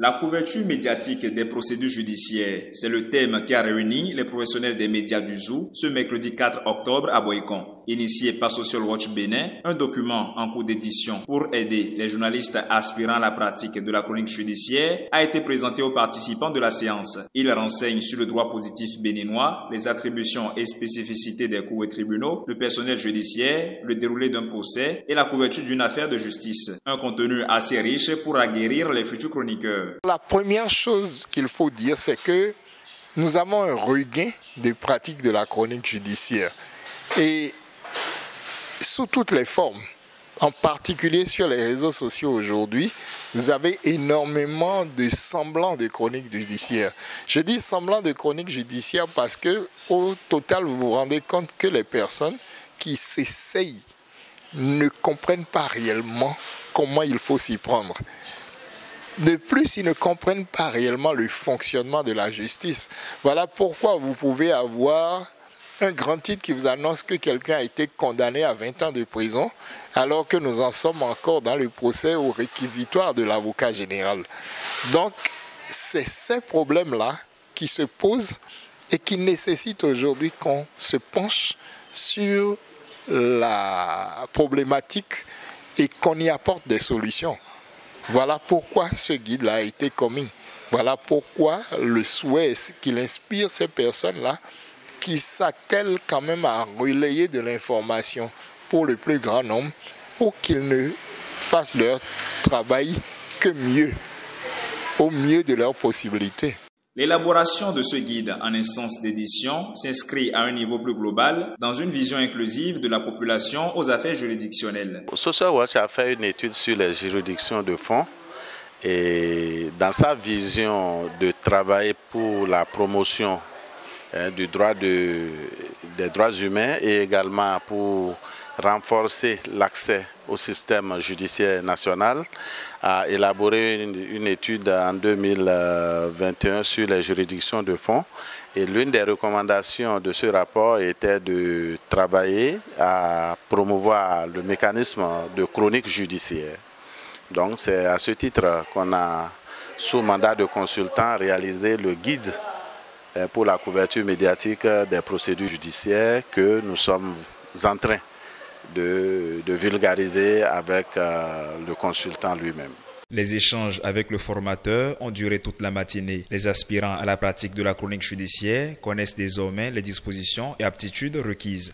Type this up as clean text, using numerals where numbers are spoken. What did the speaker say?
La couverture médiatique des procédures judiciaires, c'est le thème qui a réuni les professionnels des médias du ZOO ce mercredi 4 octobre à Boycon. Initié par Social Watch Bénin, un document en cours d'édition pour aider les journalistes aspirant à la pratique de la chronique judiciaire a été présenté aux participants de la séance. Il renseigne sur le droit positif béninois, les attributions et spécificités des cours et tribunaux, le personnel judiciaire, le déroulé d'un procès et la couverture d'une affaire de justice. Un contenu assez riche pour aguerrir les futurs chroniqueurs. La première chose qu'il faut dire, c'est que nous avons un regain de pratique de la chronique judiciaire. Et sous toutes les formes, en particulier sur les réseaux sociaux aujourd'hui, vous avez énormément de semblants de chronique judiciaire. Je dis semblants de chronique judiciaire parce que au total, vous vous rendez compte que les personnes qui s'essayent ne comprennent pas réellement comment il faut s'y prendre. De plus, ils ne comprennent pas réellement le fonctionnement de la justice. Voilà pourquoi vous pouvez avoir un grand titre qui vous annonce que quelqu'un a été condamné à 20 ans de prison, alors que nous en sommes encore dans le procès au réquisitoire de l'avocat général. Donc, c'est ces problèmes-là qui se posent et qui nécessitent aujourd'hui qu'on se penche sur la problématique et qu'on y apporte des solutions. Voilà pourquoi ce guide-là a été commis. Voilà pourquoi le souhait qu'il inspire ces personnes-là qui s'attellent quand même à relayer de l'information pour le plus grand nombre, pour qu'ils ne fassent leur travail que mieux, au mieux de leurs possibilités. L'élaboration de ce guide en instance d'édition s'inscrit à un niveau plus global dans une vision inclusive de la population aux affaires juridictionnelles. Social Watch a fait une étude sur les juridictions de fond et dans sa vision de travailler pour la promotion des droits humains et également pour renforcer l'accès au système judiciaire national, a élaboré une étude en 2021 sur les juridictions de fond. Et l'une des recommandations de ce rapport était de travailler à promouvoir le mécanisme de chronique judiciaire. Donc c'est à ce titre qu'on a, sous mandat de consultant, réalisé le guide pour la couverture médiatique des procédures judiciaires que nous sommes en train de vulgariser avec le consultant lui-même. Les échanges avec le formateur ont duré toute la matinée. Les aspirants à la pratique de la chronique judiciaire connaissent désormais les dispositions et aptitudes requises.